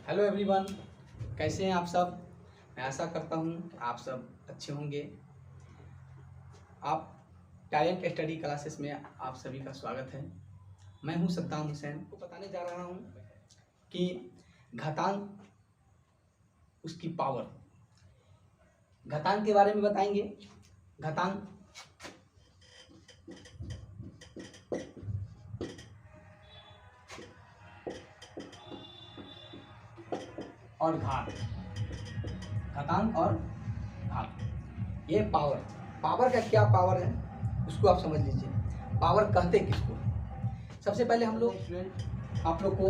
Hello everyone, कैसे हैं आप सब। मैं आशा करता हूँ आप सब अच्छे होंगे। आप टैलेंट स्टडी क्लासेस में आप सभी का स्वागत है। मैं हूँ सद्दाम हुसैन। को बताने जा रहा हूँ कि घातांक, उसकी पावर, घातांक के बारे में बताएंगे। घातांक और घात, घातांक और घात, ये पावर का क्या पावर है उसको आप समझ लीजिए। पावर कहते किसको। सबसे पहले हम लोग स्टूडेंट आप लोग को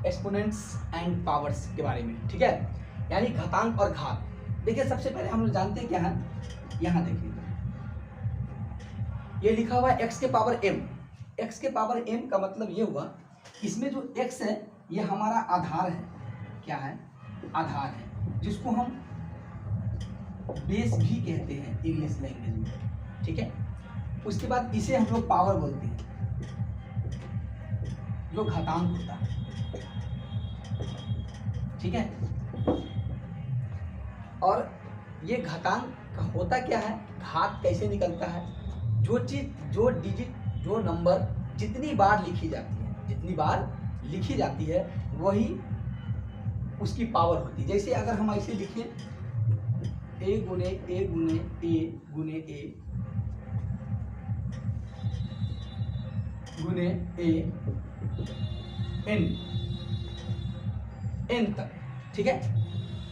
एक्सपोनेंट्स एंड पावर्स के बारे में, ठीक है, यानी घातांक और घात। देखिए सबसे पहले हम लोग जानते हैं क्या है। यहाँ देखिए ये लिखा हुआ है x के पावर m। x के पावर m का मतलब ये हुआ, इसमें जो x है ये हमारा आधार है। क्या है? आधार है, जिसको हम बेस भी कहते हैं इंग्लिश लैंग्वेज में, ठीक है। उसके बाद इसे हम लोग पावर बोलते हैं, जो घातांक होता है, ठीक है। और ये घातांक होता क्या है, घात कैसे निकलता है। जो चीज, जो डिजिट, जो नंबर जितनी बार लिखी जाती है, जितनी बार लिखी जाती है वही उसकी पावर होती है। जैसे अगर हम ऐसे लिखें a गुने a गुने a गुने a गुने a n तक, ठीक है।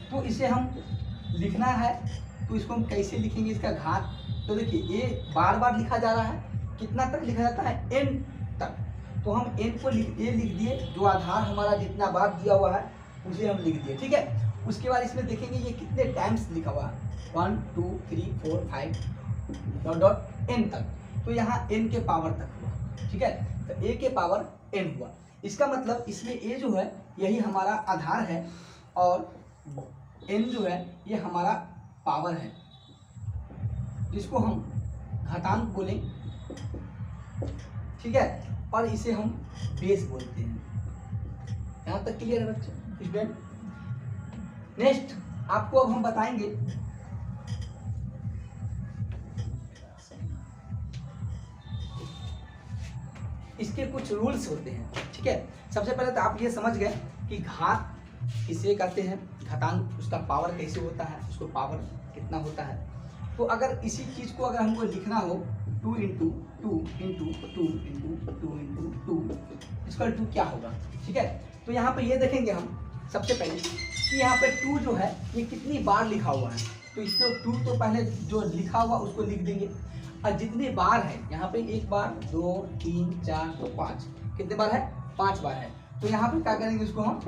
तो इसे हम लिखना है, तो इसको हम कैसे लिखेंगे, इसका घात। तो देखिए a बार बार लिखा जा रहा है, कितना तक लिखा जाता है, n तक। तो हम n को लिख दिए, जो आधार हमारा जितना बार दिया हुआ है उसे हम लिख दिए, ठीक है। उसके बाद इसमें देखेंगे ये कितने टाइम्स लिखा हुआ है, 1 2 3 4 5 डॉट n तक। तो यहाँ n के पावर तक हुआ, ठीक है। तो a के पावर n हुआ। इसका मतलब इसमें a जो है यही हमारा आधार है और n जो है ये हमारा पावर है, जिसको हम घातांक बोलें, ठीक है। और इसे हम बेस बोलते हैं। यहाँ तक क्लियर है बच्चे, स्टूडेंट। नेक्स्ट आपको अब हम बताएंगे इसके कुछ रूल्स होते हैं, ठीक है। सबसे पहले तो आप ये समझ गए कि घात किसे कहते हैं, घातांक उसका पावर कैसे होता है, उसको पावर कितना होता है। तो अगर इसी चीज को अगर हमको लिखना हो 2 इंटू 2 इंटू 2 इंटू 2 इंटू 2 इसका 2 क्या होगा, ठीक है। तो यहाँ पे ये देखेंगे हम सबसे पहले कि यहाँ पे 2 जो है ये कितनी बार लिखा हुआ है। तो इसको 2 तो पहले जो लिखा हुआ उसको लिख देंगे, और जितने बार है यहाँ पे 1 बार 2 3 4 तो 5, कितने बार है, 5 बार है। तो यहाँ पे क्या करेंगे, इसको हम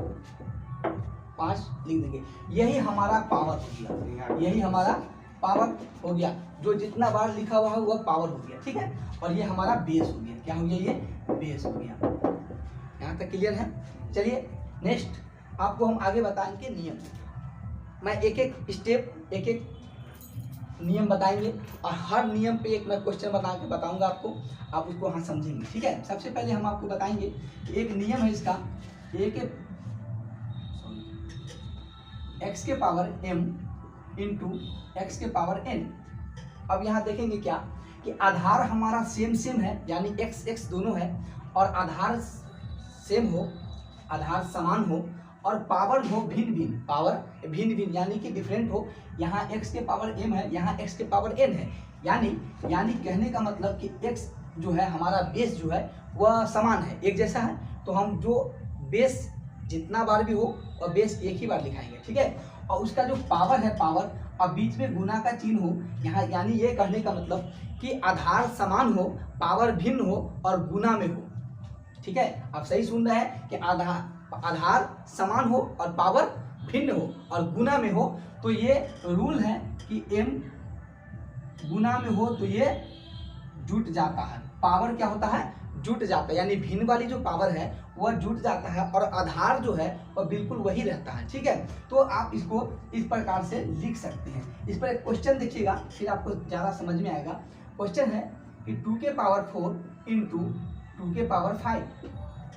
5 लिख देंगे। यही हमारा पावर हो गया, यही हमारा पावर हो गया। जो जितना बार लिखा हुआ है वह पावर हो गया, ठीक है। और ये हमारा बेस हो गया। क्या हो गया, ये बेस हो गया। यहाँ तक क्लियर है। चलिए नेक्स्ट आपको हम आगे बताएंगे नियम। मैं एक एक स्टेप, एक एक नियम बताएंगे, और हर नियम पे एक मैं क्वेश्चन बना के बताऊंगा आपको, आप उसको हाँ समझेंगे, ठीक है। सबसे पहले हम आपको बताएंगे एक नियम है इसका, x के पावर m इंटू एक्स के पावर n। अब यहाँ देखेंगे क्या कि आधार हमारा सेम है, यानी x दोनों है, और आधार सेम हो, आधार समान हो, और पावर हो भिन्न, पावर भिन्न यानी कि डिफरेंट हो। यहाँ x के पावर m है, यहाँ x के पावर n है। यानी कहने का मतलब कि x जो है हमारा बेस जो है वह समान है, एक जैसा है। तो हम जो बेस जितना बार भी हो और बेस एक ही बार लिखाएंगे, ठीक है। और उसका जो पावर है, पावर और बीच में गुना का चिन्ह हो यहाँ, यानी ये कहने का मतलब कि आधार समान हो, पावर भिन्न हो और गुना में हो, ठीक है। आप सही सुन रहे हैं कि आधार समान हो और पावर भिन्न हो और गुना में हो। तो ये रूल है कि m गुना में हो तो ये जुट जाता है, पावर क्या होता है, जुट जाता है। यानी भिन्न वाली जो पावर है वह जुट जाता है और आधार जो है वह बिल्कुल वही रहता है, ठीक है। तो आप इसको इस प्रकार से लिख सकते हैं। इस पर एक क्वेश्चन देखिएगा, फिर आपको ज़्यादा समझ में आएगा। क्वेश्चन है कि 2 के पावर 4 इंटू 2 के पावर 5,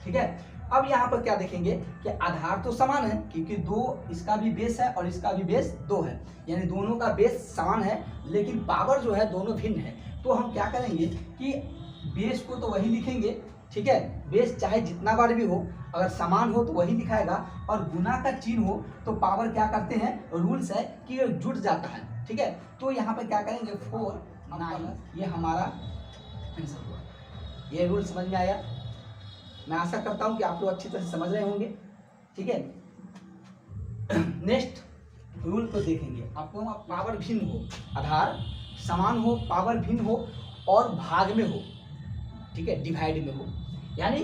ठीक है। अब यहाँ पर क्या देखेंगे कि आधार तो समान है, क्योंकि दो, इसका भी बेस है और इसका भी बेस 2 है, यानी दोनों का बेस समान है, लेकिन पावर जो है दोनों भिन्न है। तो हम क्या करेंगे कि बेस को तो वही लिखेंगे, ठीक है, बेस चाहे जितना बार भी हो, अगर समान हो तो वही लिखाएगा, और गुना का चिन्ह हो तो पावर क्या करते हैं, रूल्स है कि जुट जाता है, ठीक है। तो यहाँ पे क्या करेंगे 4 9, ये हमारा आंसर हुआ। ये रूल समझ में आया? मैं आशा करता हूँ कि आप लोग अच्छी तरह से समझ रहे होंगे, ठीक है। नेक्स्ट रूल को देखेंगे, आपको पावर भिन्न हो, आधार समान हो, पावर भिन्न हो और भाग में हो, ठीक है, डिवाइड में हो। यानी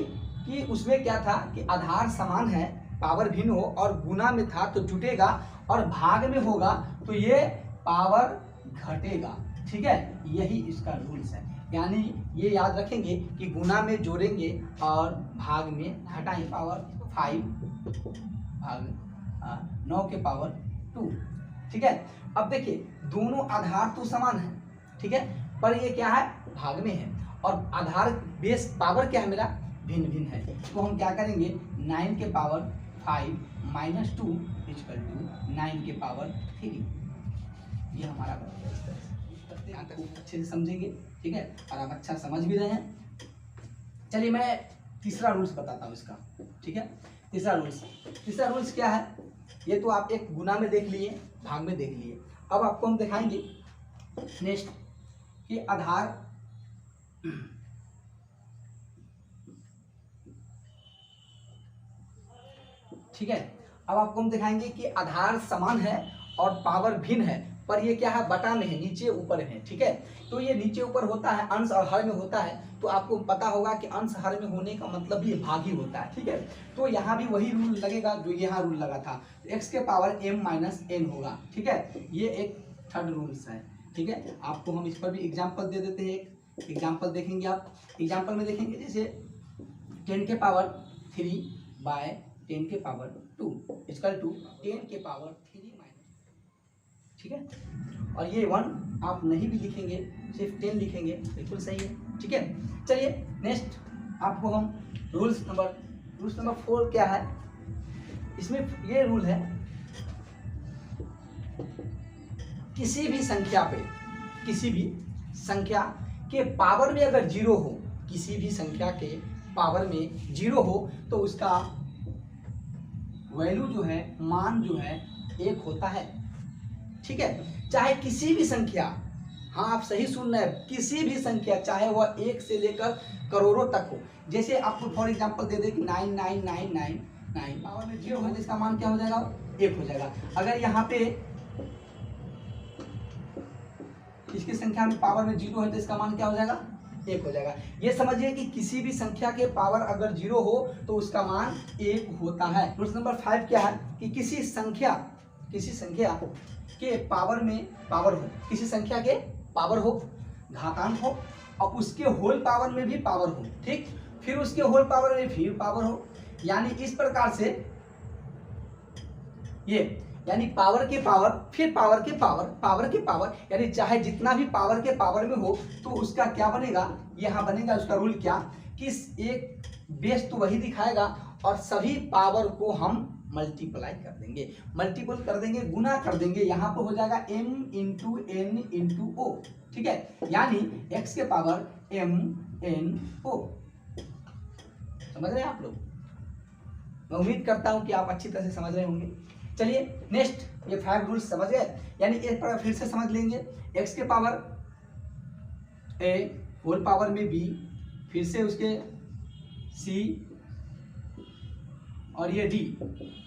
कि उसमें क्या था कि आधार समान है, पावर भिन्न हो और गुना में था तो जुटेगा, और भाग में होगा तो ये पावर घटेगा, ठीक है। यही इसका रूल्स है। यानी ये याद रखेंगे कि गुना में जोड़ेंगे और भाग में घटाएंगे। पावर 5 भाग 9 के पावर 2, ठीक है। अब देखिए दोनों आधार तो समान है, ठीक है, पर ये क्या है, भाग में है, और आधार बेस पावर क्या है मेरा, भिन्न भिन्न है। तो हम क्या करेंगे 9 के पावर 5 - 2 = 9 के पावर 3। ये हमारा यहाँ तक अच्छे से समझेंगे, ठीक है, और आप अच्छा समझ भी रहे हैं। चलिए मैं तीसरा रूल्स बताता हूँ इसका, ठीक है। तीसरा रूल्स क्या है, ये तो आप एक गुना में देख लिए, भाग में देख लिए। अब आपको हम दिखाएंगे नेक्स्ट कि आधार ठीक है, अब आपको हम दिखाएंगे कि आधार समान है और पावर भिन्न है, पर ये क्या है, बटा में है, नीचे ऊपर है, ठीक है। तो ये नीचे ऊपर होता है, अंश और हर में होता है, तो आपको पता होगा कि अंश हर में होने का मतलब भी भाग ही होता है, ठीक है। तो यहाँ भी वही रूल लगेगा जो यहाँ रूल लगा था, x के पावर m - n होगा, ठीक है। ये एक थर्ड रूल्स है, ठीक है। आपको हम इस पर भी एग्जाम्पल दे देते हैं, एक एग्जाम्पल देखेंगे आप। एग्जाम्पल में देखेंगे जैसे 10 के पावर 3 बाय 10 के पावर 2 = 10 के पावर 3 - ठीक है। और ये 1 आप नहीं भी लिखेंगे, सिर्फ 10 लिखेंगे, बिल्कुल सही है, ठीक है। चलिए नेक्स्ट आपको हम रूल्स नंबर 4 क्या है, इसमें ये रूल है, किसी भी संख्या के पावर में अगर 0 हो, किसी भी संख्या के पावर में 0 हो तो उसका वैल्यू जो है, मान जो है 1 होता है, ठीक है। चाहे किसी भी संख्या, हाँ आप सही सुन रहे हैं, किसी भी संख्या, चाहे वह 1 से लेकर करोड़ों तक हो। जैसे आपको फॉर एग्जांपल दे दे कि 99999 पावर में 0 हो तो इसका मान क्या हो जाएगा, 1 हो जाएगा। अगर यहाँ पे इसकी संख्या में पावर में 0 है तो इसका मान क्या हो जाएगा, 1 हो जाएगा। ये समझिए कि किसी भी संख्या के पावर अगर 0 हो तो उसका मान 1 होता है। रूल नंबर 5 क्या है कि किसी संख्या के पावर में पावर हो, किसी संख्या के पावर हो, घातांक हो, और उसके होल पावर में भी पावर हो, ठीक, फिर उसके होल पावर में फिर पावर हो, यानी इस प्रकार से ये, यानी पावर के पावर फिर पावर के पावर, यानी चाहे जितना भी पावर के पावर में हो तो उसका क्या बनेगा, यहाँ बनेगा उसका रूल क्या कि एक बेस तो वही दिखाएगा और सभी पावर को हम मल्टीप्लाई कर देंगे, गुना कर देंगे, यहाँ पर हो जाएगा m × n × o, ठीक है, यानी x के पावर m n o। समझ रहे हैं आप लोग? मैं उम्मीद करता हूँ कि आप अच्छी तरह से समझ रहे होंगे। चलिए नेक्स्ट, ये 5 रूल्स समझ गए, यानी एक बार फिर से समझ लेंगे, x के पावर a होल पावर में b, फिर से उसके c और ये d,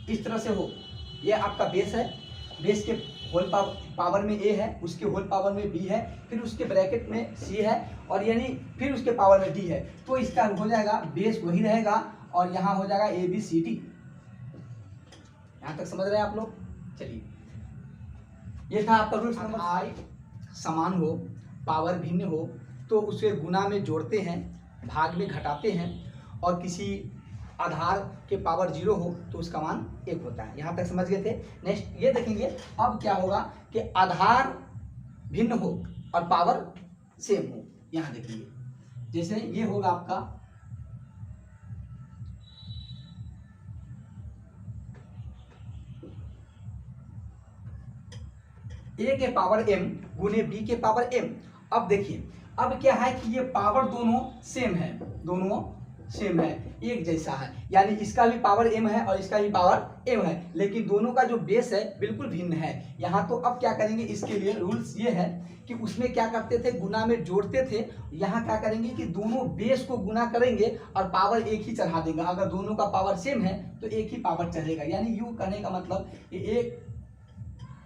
इस तरह से हो, ये आपका बेस है, बेस के होल पावर में a है, उसके होल पावर में b है, फिर उसके ब्रैकेट में c है, और यानी फिर उसके पावर में d है, तो इसका हो जाएगा बेस वही रहेगा और यहाँ हो जाएगा a b c d। यहाँ तक समझ रहे हैं आप लोग? चलिए, ये था आपका रूल नंबर 5। समान हो, पावर भिन्न हो तो उसे गुना में जोड़ते हैं, भाग में घटाते हैं, और किसी आधार के पावर 0 हो तो उसका मान 1 होता है। यहाँ तक समझ गए थे। नेक्स्ट ये देखेंगे अब क्या होगा कि आधार भिन्न हो और पावर सेम हो। यहाँ देखिए जैसे ये होगा आपका ए के पावर m गुने बी के पावर m। अब देखिए, अब क्या है कि ये पावर दोनों सेम है, दोनों सेम है, एक जैसा है, यानी इसका भी पावर m है और इसका भी पावर m है, लेकिन दोनों का जो बेस है बिल्कुल भिन्न है। यहाँ तो अब क्या करेंगे, इसके लिए रूल्स ये है कि उसमें क्या करते थे, गुना में जोड़ते थे, यहाँ क्या करेंगे कि दोनों बेस को गुना करेंगे और पावर एक ही चढ़ा देंगे। अगर दोनों का पावर सेम है तो एक ही पावर चढ़ेगा, यानी यूँ कहने का मतलब एक,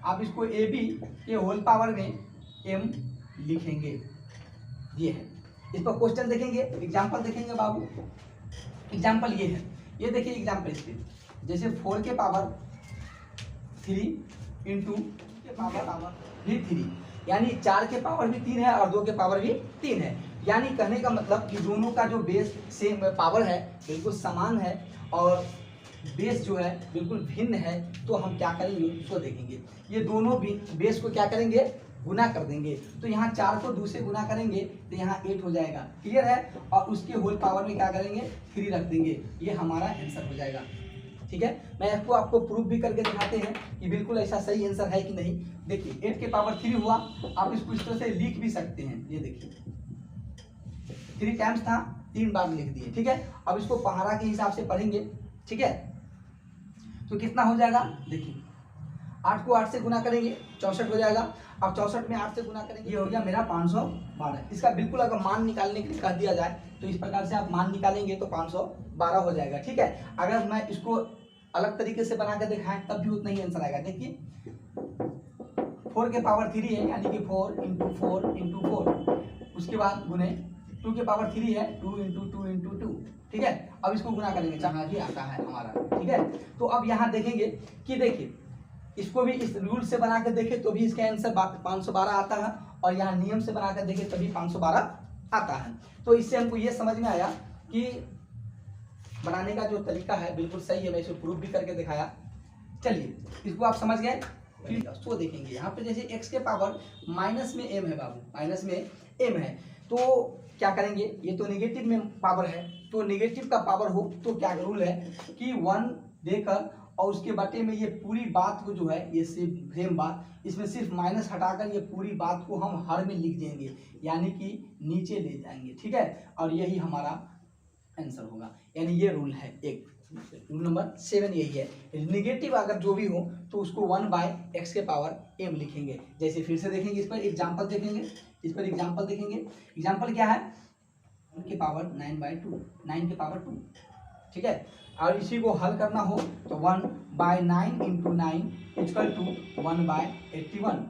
आप इसको ए बी के होल पावर में m लिखेंगे, ये है। इस पर क्वेश्चन देखेंगे, एग्जाम्पल देखेंगे बाबू। एग्जाम्पल ये है, ये देखिए एग्जाम्पल इस पर, जैसे 4 के पावर 3 इंटू के पावर भी 3, यानी 4 के पावर भी 3 है और 2 के पावर भी 3 है। यानी कहने का मतलब कि दोनों का जो बेस सेम पावर है, बिल्कुल समान है और बेस जो है बिल्कुल भिन्न है, तो हम क्या करेंगे उसको देखेंगे। ये दोनों भी बेस को क्या करेंगे, गुना कर देंगे। तो यहाँ 4 को 2 से गुना करेंगे तो यहाँ 8 हो जाएगा, क्लियर है। और उसके होल पावर में क्या करेंगे, 3 रख देंगे, ये हमारा आंसर हो जाएगा। ठीक है, मैं इसको आपको प्रूफ भी करके दिखाते हैं कि बिल्कुल ऐसा सही आंसर है कि नहीं। देखिए 8 के पावर 3 हुआ, आप इसको इस तरह से लिख भी सकते हैं, ये देखिए 3 टाइम्स था, 3 बार लिख दिए। ठीक है, अब इसको पहाड़ा के हिसाब से पढ़ेंगे, ठीक है। तो कितना हो जाएगा, देखिए 8 को 8 से गुना करेंगे 64 हो जाएगा। अब 64 में 8 से गुना करेंगे, ये हो गया मेरा 512। इसका बिल्कुल अगर मान निकालने के लिए कह दिया जाए तो इस प्रकार से आप मान निकालेंगे तो 512 हो जाएगा। ठीक है, अगर मैं इसको अलग तरीके से बना कर दिखाएं तब भी उतना ही आंसर आएगा। देखिए 4 के पावर 3 है, यानी कि 4 इंटू 4 इंटू 4, उसके बाद गुने 2 के पावर 3 है, 2 इंटू 2 इंटू 2। ठीक है, अब इसको गुना करेंगे, जहाँ भी आता है हमारा। ठीक है, तो अब यहाँ देखेंगे कि देखिए इसको भी इस रूल से बना कर देखें तो भी इसका आंसर 512 आता है, और यहाँ नियम से बना कर देखें तभी 512 आता है। तो इससे हमको ये समझ में आया कि बनाने का जो तरीका है बिल्कुल सही है, मैं इसे प्रूफ भी करके दिखाया। चलिए इसको आप समझ गए, फिर उसको देखेंगे। यहाँ पे जैसे x के पावर माइनस में m है बाबू, माइनस में m है, तो क्या करेंगे, ये तो नेगेटिव में पावर है, तो नेगेटिव का पावर हो तो क्या रूल है कि 1 देकर और उसके बटे में ये पूरी बात को जो है, ये सिर्फ सेम बात, इसमें सिर्फ माइनस हटाकर ये पूरी बात को हम हर में लिख देंगे, यानी कि नीचे ले जाएंगे। ठीक है, और यही हमारा आंसर होगा, यानी ये रूल है, एक रूल नंबर 7 यही है। नेगेटिव अगर जो भी हो तो उसको 1/x के पावर m लिखेंगे। जैसे फिर से देखेंगे, इस पर एग्जाम्पल देखेंगे, इस पर एग्जाम्पल देखेंगे। एग्जाम्पल क्या है, 1 के पावर 9/2, 9 के पावर 2। ठीक है, और इसी को हल करना हो तो 1/9 इंटू 9 इक्वल टू 1/81।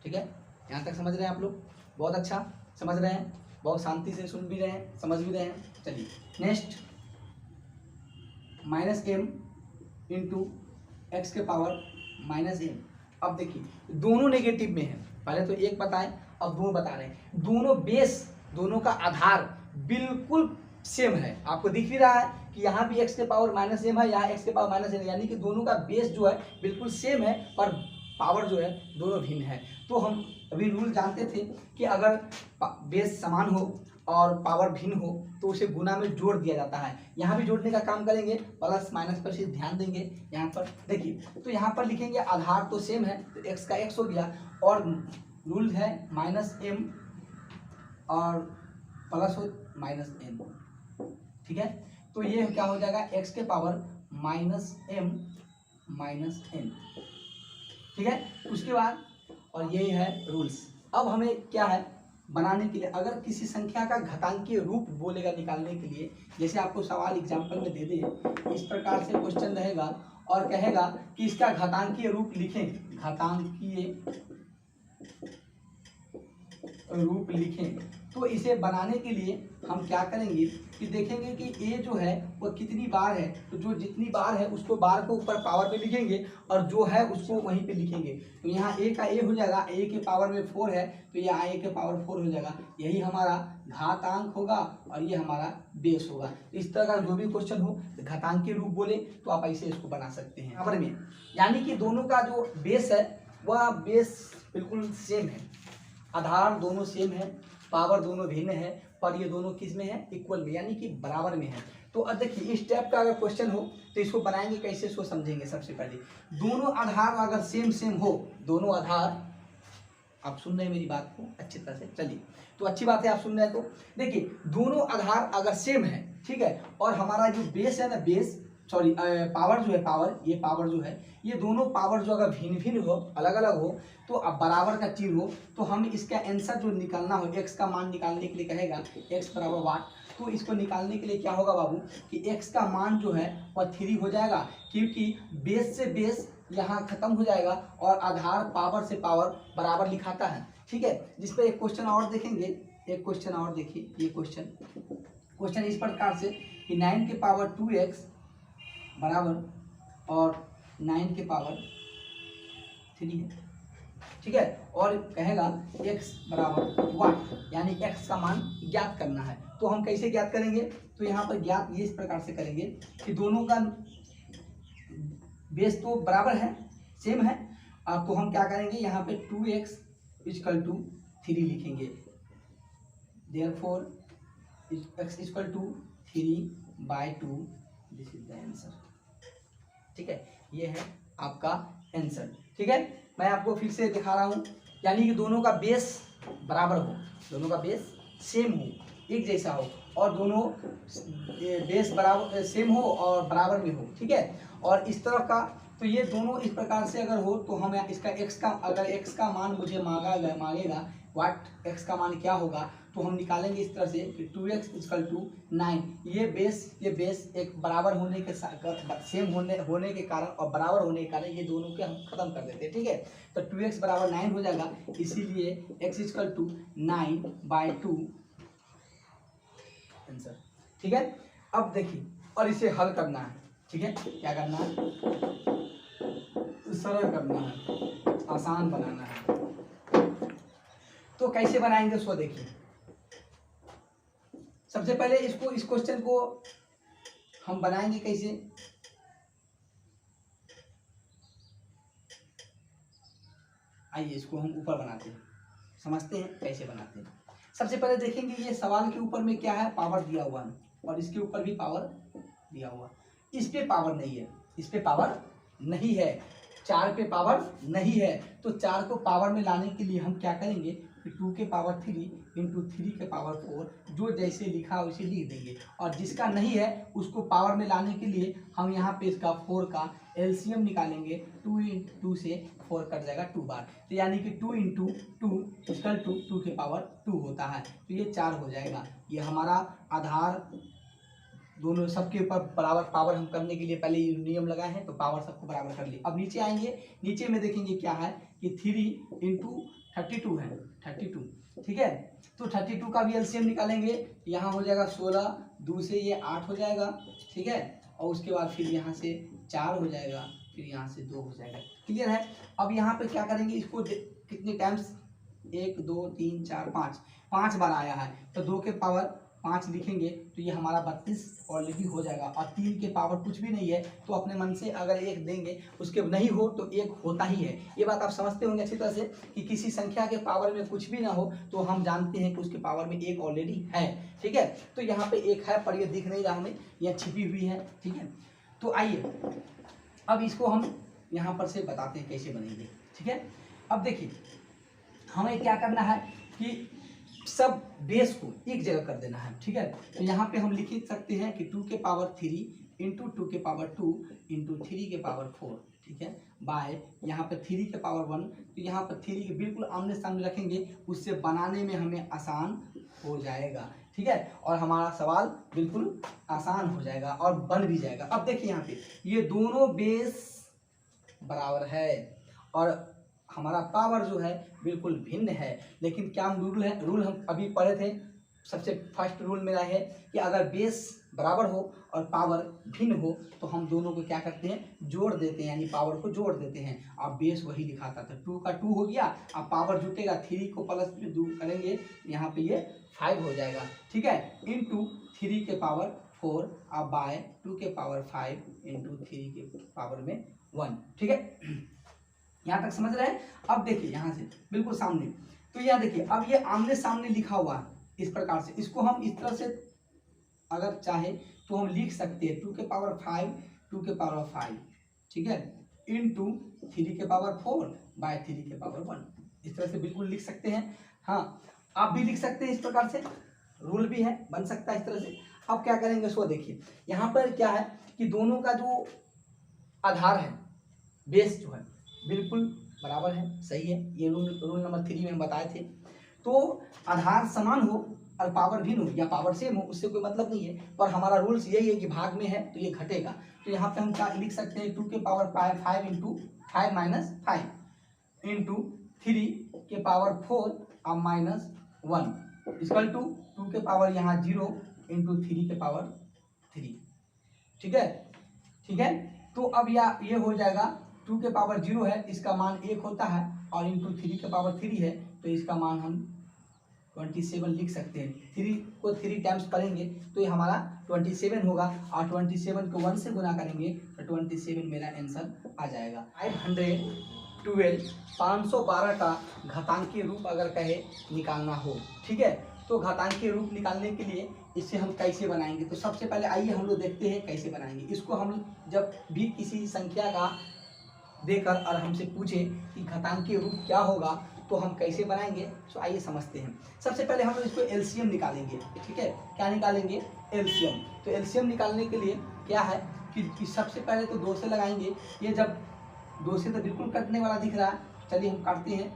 ठीक है, यहाँ तक समझ रहे हैं आप लोग, बहुत अच्छा समझ रहे हैं, बहुत शांति से सुन भी रहे हैं, समझ भी रहे हैं। चलिए नेक्स्ट, -m इंटू एक्स के पावर -m। अब देखिए दोनों नेगेटिव में है, पहले तो एक बताएं अब दोनों बता रहे हैं। दोनों बेस, दोनों का आधार बिल्कुल सेम है, आपको दिख भी रहा है कि यहाँ भी x के पावर -m है, यहाँ x के पावर -m, यानी कि दोनों का बेस जो है बिल्कुल सेम है, पर पावर जो है दोनों भिन्न है। तो हम अभी रूल जानते थे कि अगर बेस समान हो और पावर भिन्न हो तो उसे गुना में जोड़ दिया जाता है। यहाँ भी जोड़ने का काम करेंगे, प्लस माइनस पर सिर्फ ध्यान देंगे। यहाँ पर देखिए, तो यहाँ पर लिखेंगे आधार तो सेम है तो x का x हो गया, और रूल है -m और प्लस हो -m। ठीक है, तो ये क्या हो जाएगा, x के पावर -m -n। ठीक है, उसके बाद और ये है रूल्स। अब हमें क्या है बनाने के लिए, अगर किसी संख्या का घातांकीय रूप बोलेगा निकालने के लिए, जैसे आपको सवाल एग्जाम्पल में दे दे, इस प्रकार से क्वेश्चन रहेगा और कहेगा कि इसका घातांकीय रूप लिखें, घातांकीय रूप लिखें, तो इसे बनाने के लिए हम क्या करेंगे कि देखेंगे कि a जो है वो कितनी बार है, तो जो जितनी बार है उसको बार को ऊपर पावर पे लिखेंगे और जो है उसको वहीं पे लिखेंगे। तो यहाँ a का a हो जाएगा, a के पावर में 4 है तो यहाँ a के पावर 4 हो जाएगा, यही हमारा घातांक होगा और ये हमारा बेस होगा। इस तरह का जो भी क्वेश्चन हो घातांकीय रूप बोले तो आप ऐसे इसको बना सकते हैं पावर में, यानी कि दोनों का जो बेस है वह बेस बिल्कुल सेम है, आधार दोनों सेम है, पावर दोनों भिन्न है, पर ये दोनों किस में है, इक्वल में, यानी कि बराबर में है। तो अब देखिए इस टाइप का अगर क्वेश्चन हो तो इसको बनाएंगे कैसे, इसको समझेंगे। सबसे पहले दोनों आधार अगर सेम सेम हो, दोनों आधार, आप सुन रहे हैं मेरी बात को अच्छी तरह से, चलिए तो अच्छी बात है आप सुन रहे हैं। तो देखिए दोनों आधार अगर सेम है, ठीक है, और हमारा जो बेस है ना, बेस सॉरी पावर जो है, पावर, ये पावर जो है, ये दोनों पावर जो अगर भिन्न भिन्न हो, अलग अलग हो, तो अब बराबर का चिन्ह हो, तो हम इसका आंसर जो निकालना हो, एक्स का मान निकालने के लिए कहेगा एक्स बराबर वाट। तो इसको निकालने के लिए क्या होगा बाबू कि एक्स का मान जो है वह 3 हो जाएगा, क्योंकि बेस से बेस यहाँ खत्म हो जाएगा और आधार पावर से पावर बराबर लिखाता है, ठीक है। जिस पे एक क्वेश्चन और देखेंगे, एक क्वेश्चन और देखिए, ये क्वेश्चन इस प्रकार से कि 9 के पावर 2x बराबर और 9 के पावर 3 है, ठीक है, और कहेगा x बराबर वाट, यानी x का मान ज्ञात करना है। तो हम कैसे ज्ञात करेंगे, तो यहाँ पर ज्ञात ये इस प्रकार से करेंगे कि दोनों का बेस तो बराबर है, सेम है, तो हम क्या करेंगे यहाँ पे 2x = 3 लिखेंगे, therefore x = 3/2, this is the answer, ठीक है। ये है आपका आंसर, ठीक है। मैं आपको फिर से दिखा रहा हूँ, यानी कि दोनों का बेस बराबर हो, दोनों का बेस सेम हो, एक जैसा हो, और दोनों बेस बराबर सेम हो और बराबर में हो, ठीक है। और इस तरफ का, तो ये दोनों इस प्रकार से अगर हो तो हम इसका x का, अगर x का मान मुझे मांगेगा वाट, x का मान क्या होगा, तो हम निकालेंगे इस तरह से कि 2x = 9। ये बेस एक बराबर होने के सेम होने के कारण और बराबर होने के कारण ये दोनों के हम खत्म कर देते हैं, ठीक है। तो 2x बराबर 9 हो जाएगा, इसीलिए x = 9/2 आंसर, ठीक है। अब देखिए, और इसे हल करना है, ठीक है, क्या करना है, सरल करना है, आसान बनाना है। तो कैसे बनाएंगे उसको देखिए। सबसे पहले इस क्वेश्चन को हम बनाएंगे कैसे, आइए इसको हम ऊपर बनाते हैं, समझते हैं कैसे बनाते हैं। सबसे पहले देखेंगे ये सवाल के ऊपर में क्या है, पावर दिया हुआ है, और इसके ऊपर भी पावर दिया हुआ, इस पे पावर नहीं है, इस पे पावर नहीं है, 4 पे पावर नहीं है। तो 4 को पावर में लाने के लिए हम क्या करेंगे कि 2 के पावर 3 × 3 के पावर 4, जो जैसे लिखा वैसे लिख देंगे, और जिसका नहीं है उसको पावर में लाने के लिए हम यहाँ पे इसका 4 का एलसीएम निकालेंगे, 2 × 2 से 4 कट जाएगा 2 बार, तो यानी कि 2 × 2 = 2 के पावर 2 होता है, तो ये 4 हो जाएगा। ये हमारा आधार दोनों सबके ऊपर बराबर पावर हम करने के लिए पहले ये नियम लगाए हैं, तो पावर सबको बराबर कर लिए। अब नीचे आएंगे, नीचे में देखेंगे क्या है कि 3 × 32 है, 32, ठीक है। तो 32 का भी एलसीएम निकालेंगे, यहाँ हो जाएगा 16, 2 से ये 8 हो जाएगा, ठीक है, और उसके बाद फिर यहाँ से 4 हो जाएगा, फिर यहाँ से 2 हो जाएगा, क्लियर है। अब यहाँ पे क्या करेंगे, इसको कितने टाइम्स, 1 2 3 4 5 बार आया है, तो 2 के पावर 5 लिखेंगे, तो ये हमारा 32 ऑलरेडी हो जाएगा। और 3 के पावर कुछ भी नहीं है, तो अपने मन से अगर 1 देंगे, उसके नहीं हो तो 1 होता ही है। ये बात आप समझते होंगे अच्छी तरह से कि किसी संख्या के पावर में कुछ भी ना हो तो हम जानते हैं कि उसके पावर में 1 ऑलरेडी है, ठीक है। तो यहाँ पे 1 है, पर ये दिख नहीं रहा हमें, यह छिपी हुई है, ठीक है। तो आइए अब इसको हम यहाँ पर से बताते हैं कैसे बनेंगे, ठीक है। अब देखिए हमें क्या करना है कि सब बेस को एक जगह कर देना है, ठीक है। तो यहाँ पे हम लिख सकते हैं कि 2 के पावर 3 × 2 के पावर 2 × 3 के पावर 4, ठीक है, बाय यहाँ पे 3 के पावर 1, तो यहाँ पर 3 के बिल्कुल आमने सामने रखेंगे, उससे बनाने में हमें आसान हो जाएगा, ठीक है, और हमारा सवाल बिल्कुल आसान हो जाएगा और बन भी जाएगा। अब देखिए यहाँ पे ये दोनों बेस बराबर है और हमारा पावर जो है बिल्कुल भिन्न है, लेकिन क्या रूल है, रूल हम अभी पढ़े थे, सबसे फर्स्ट रूल मेरा है कि अगर बेस बराबर हो और पावर भिन्न हो तो हम दोनों को क्या करते हैं, जोड़ देते हैं, यानी पावर को जोड़ देते हैं। अब बेस वही दिखाता था, 2 का 2 हो गया, अब पावर जुटेगा, 3 को प्लस में 2 करेंगे, यहाँ पे ये 5 हो जाएगा, ठीक है, × 3 के पावर 4, अब बाय 2 के पावर 5 × 3 के पावर में 1, ठीक है। यहाँ तक समझ रहे हैं। अब देखिए यहाँ से बिल्कुल सामने, तो यह देखिए अब ये आमने सामने लिखा हुआ है इस प्रकार से, इसको हम इस तरह से अगर चाहे तो हम लिख सकते हैं 2 के पावर 5 2 के पावर 5, ठीक है, इंटू 3 के पावर 4 बाय 3 के पावर 1। इस तरह से बिल्कुल लिख सकते हैं। हाँ, आप भी लिख सकते हैं इस प्रकार से, रूल भी है, बन सकता है इस तरह से। अब क्या करेंगे इसको देखिए, यहाँ पर क्या है कि दोनों का जो आधार है, बेस जो है बिल्कुल बराबर है, सही है। ये रूल नंबर 3 में हम बताए थे। तो आधार समान हो और पावर भिन्न हो या पावर सेम हो, उससे कोई मतलब नहीं है, पर हमारा रूल्स यही है कि भाग में है तो ये घटेगा। तो यहाँ पे हम क्या लिख सकते हैं, 2 के पावर 5 इंटू 5 माइनस 5 इंटू 3 के पावर 4 और माइनस 1 इक्वल टू 2 के पावर यहाँ 0 इंटू 3 के पावर 3, ठीक है, ठीक है। तो अब ये हो जाएगा 2 के पावर 0 है, इसका मान 1 होता है, और इंटू 3 के पावर 3 है, तो इसका मान हम 27 लिख सकते हैं। 3 को 3 टाइम्स करेंगे तो ये हमारा 27 होगा, और 27 को 1 से गुना करेंगे तो 27 मेरा आंसर आ जाएगा। 512 का घातांकीय रूप अगर कहे निकालना हो, ठीक है, तो घातांकीय रूप निकालने के लिए इससे हम कैसे बनाएंगे, तो सबसे पहले आइए हम लोग देखते हैं कैसे बनाएंगे इसको। हम जब भी किसी संख्या का देकर और हमसे पूछे कि घातांकीय रूप क्या होगा तो हम कैसे बनाएंगे, तो आइए समझते हैं। सबसे पहले हम लोग इसको एलसीएम निकालेंगे, ठीक है। क्या निकालेंगे, एलसीएम। तो एलसीएम निकालने के लिए क्या है कि सबसे पहले तो 2 से लगाएंगे। ये जब 2 से तो बिल्कुल कटने वाला दिख रहा है, चलिए हम काटते हैं।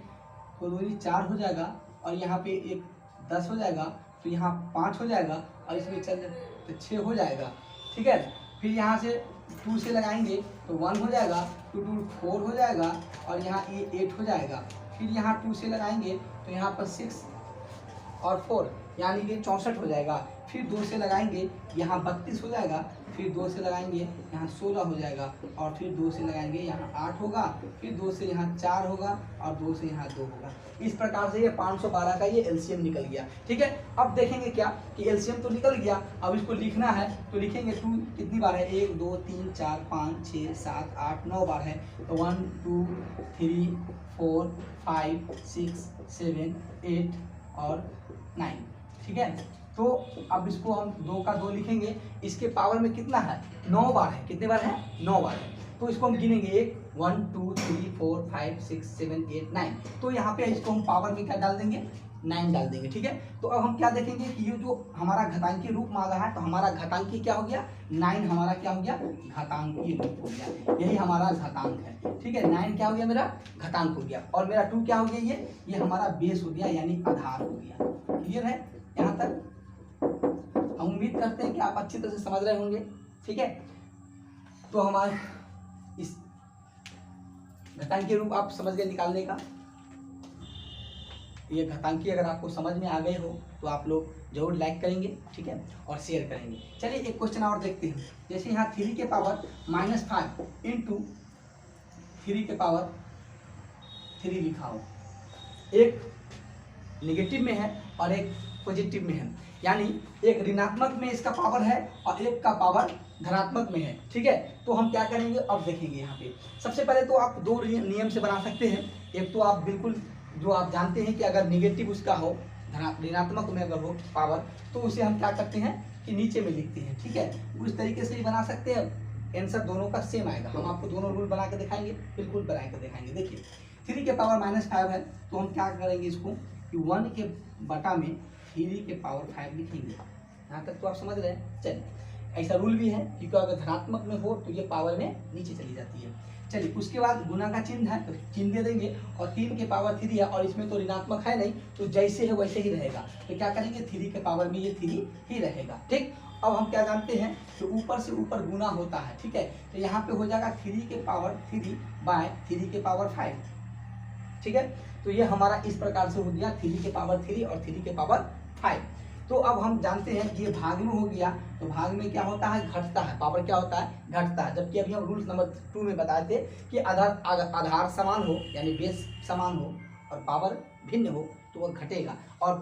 तो 2 4 हो जाएगा, और यहाँ पे एक 10 हो जाएगा, तो यहाँ 5 हो जाएगा, और इसमें चल तो 6 हो जाएगा, ठीक है। फिर यहाँ से 2 से लगाएंगे तो 1 हो जाएगा, 2 2 4 हो जाएगा, और यहाँ ये 8 हो जाएगा। फिर यहाँ 2 से लगाएंगे तो यहाँ पर 6 और 4 यानी कि 64 हो जाएगा। फिर 2 से लगाएंगे यहाँ 32 हो जाएगा, फिर 2 से लगाएंगे यहाँ 16 हो जाएगा, और फिर 2 से लगाएंगे यहाँ 8 होगा, फिर 2 से यहाँ 4 होगा, और 2 से यहाँ 2 होगा। इस प्रकार से ये 512 का ये एलसीएम निकल गया, ठीक है। अब देखेंगे क्या कि एलसीएम तो निकल गया, अब इसको लिखना है तो लिखेंगे 2 कितनी बार है, 1 2 3 4 5 6 7 8 9 बार है, तो 1 2 3 4 5 6 7 8 और 9, ठीक है। तो अब इसको हम 2 का 2 लिखेंगे, इसके पावर में कितना है, 9 बार है। कितने बार है, 9 बार है। तो इसको हम गिनेंगे 1 2 3 4 5 6 7 8 9। तो यहाँ पे इसको हम पावर में क्या डाल देंगे, 9 डाल देंगे, ठीक है। तो अब हम क्या देखेंगे कि ये जो हमारा घातांकीय रूप मांगा है, तो हमारा घातांकीय क्या हो गया, 9 हमारा क्या हो गया, घातांकीय रूप हो गया। यही हमारा घातांक है, ठीक है। 9 क्या हो गया, मेरा घातांक हो गया, और मेरा 2 क्या हो गया, ये हमारा बेस हो गया, यानी आधार हो गया। क्लियर है यहाँ तक? हम उम्मीद करते हैं कि आप अच्छी तरह से समझ रहे होंगे, ठीक है। तो हमारे इस घातांकीय रूप आप समझ गए निकालने का। ये घातांकीय अगर आपको समझ में आ गए हो तो आप लोग जरूर लाइक करेंगे, ठीक है, और शेयर करेंगे। चलिए एक क्वेश्चन और देखते हैं। जैसे यहाँ 3 के पावर -5 इंटू 3 के पावर 3 लिखा हो, एक नेगेटिव में है और एक पॉजिटिव में है, यानी एक ऋणात्मक में इसका पावर है और एक का पावर धनात्मक में है, ठीक है। तो हम क्या करेंगे, अब देखेंगे यहाँ पे। सबसे पहले तो आप 2 नियम से बना सकते हैं। एक तो आप बिल्कुल जो आप जानते हैं कि अगर नेगेटिव उसका हो, ऋणात्मक में अगर हो पावर, तो उसे हम क्या करते हैं कि नीचे में लिखते हैं, ठीक है। उस तरीके से ही बना सकते हैं, आंसर दोनों का सेम आएगा। हम आपको दोनों रूल बना के दिखाएंगे, बिल्कुल बना के दिखाएंगे। देखिए 3 के पावर -5 है, तो हम क्या करेंगे इसको कि 1 के बटा में 3 के पावर 5 लिखेंगे। यहाँ तक तो आप समझ रहे हैं। चलिए, ऐसा रूल भी है क्योंकि अगर धनात्मक में हो तो ये पावर में नीचे चली जाती है। चलिए, उसके बाद गुना का चिन्ह है तो चिन्ह दे देंगे, और 3 के पावर 3 है और इसमें तो ऋणात्मक है नहीं, तो जैसे है वैसे ही रहेगा। तो क्या करेंगे, 3 के पावर में ये 3 ही रहेगा, ठीक। अब हम क्या जानते हैं कि ऊपर से ऊपर गुना होता है, ठीक है। तो यहाँ पे हो जाएगा 3 के पावर 3 बाय 3 के पावर 5, ठीक है। तो ये हमारा इस प्रकार से हो गया 3 के पावर 3 और 3 के पावर 5। तो अब हम जानते हैं कि ये भाग में हो गया, तो भाग में क्या होता है, घटता है। पावर क्या होता है, घटता है। जबकि अभी हम रूल्स नंबर 2 में बताए थे कि आधार समान हो यानी बेस समान हो और पावर भिन्न हो तो वह घटेगा, और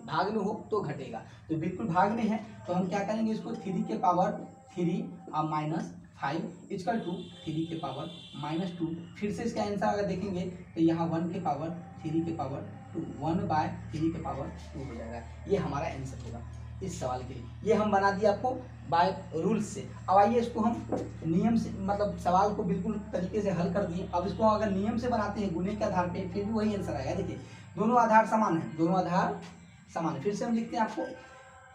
भाग में हो तो घटेगा। तो बिल्कुल भाग में है, तो हम क्या करेंगे इसको 3 के पावर 3 और -5 इक्वल टू 3 के पावर -2। फिर से इसका आंसर अगर देखेंगे तो यहाँ 1 के पावर 3 के पावर 2, 1 बाय 3 के पावर 2 हो जाएगा। ये हमारा आंसर होगा। इस सवाल के लिए। ये हम बना दिए आपको बाय रूल्स से। अब आइए इसको हम नियम से, मतलब सवाल को बिल्कुल तरीके से हल कर दिए। अब इसको अगर नियम से बनाते हैं गुणे के आधार पे, फिर भी वही आंसर आएगा। देखिए दोनों आधार समान है, दोनों आधार समान है। फिर से हम लिखते हैं आपको,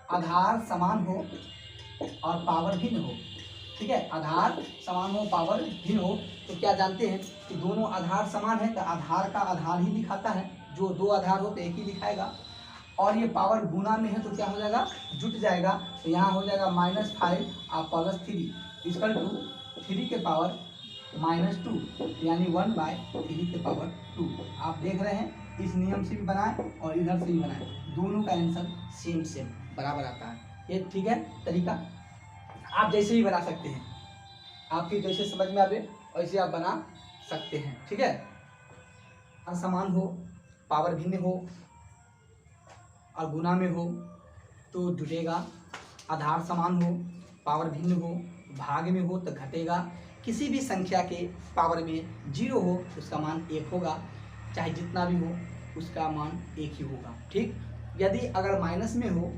आधार समान हो और पावर भिन्न हो, ठीक है। आधार समान हो, पावर भिन्न हो, तो क्या जानते हैं कि दोनों आधार समान है तो आधार का आधार ही दिखाता है, जो दो आधार हो तो एक ही दिखाएगा। और ये पावर गुना में है तो क्या हो जाएगा, जुट जाएगा। तो यहाँ हो जाएगा -5 और +3 इक्वल टू 3 के पावर -2, यानी 1/3 के पावर 2। आप देख रहे हैं, इस नियम से भी बनाए और इधर से भी बनाए, दोनों का आंसर सेम सेम बराबर आता है। ये ठीक है तरीका, आप जैसे ही बना सकते हैं, आपकी जैसे समझ में आवे वैसे आप बना सकते हैं, ठीक है। समान हो, पावर भिन्न हो और गुना में हो तो जुटेगा। आधार समान हो, पावर भिन्न हो, भाग में हो तो घटेगा। किसी भी संख्या के पावर में 0 हो उसका मान 1 होगा, चाहे जितना भी हो उसका मान 1 ही होगा, ठीक। यदि अगर माइनस में हो,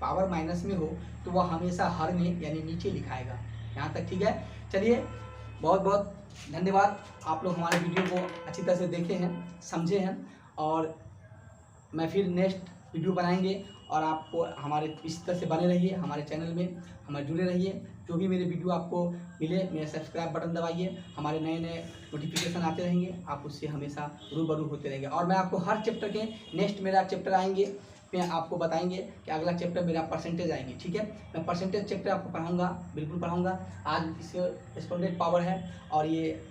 पावर माइनस में हो तो वह हमेशा हर में यानी नीचे लिखाएगा। यहाँ तक ठीक है। चलिए बहुत बहुत धन्यवाद, आप लोग हमारे वीडियो को अच्छी तरह से देखे हैं, समझे हैं, और मैं फिर नेक्स्ट वीडियो बनाएंगे। और आपको हमारे इस तरह से बने रहिए, हमारे चैनल में हमारे जुड़े रहिए। जो भी मेरे वीडियो आपको मिले, मेरा सब्सक्राइब बटन दबाइए, हमारे नए नए नोटिफिकेशन आते रहेंगे, आप उससे हमेशा रूबरू होते रहेंगे। और मैं आपको हर चैप्टर के नेक्स्ट मेरा चैप्टर आएंगे, मैं आपको बताएंगे कि अगला चैप्टर मेरा परसेंटेज आएंगे, ठीक है। मैं परसेंटेज चैप्टर आपको पढ़ाऊँगा, बिल्कुल पढ़ाऊँगा। आज इससे एक्सपोनेंट पावर है और ये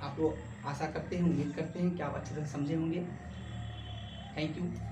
आप लोग आशा करते हैं, उम्मीद करते हैं कि आप अच्छे तरह समझे होंगे। Thank you.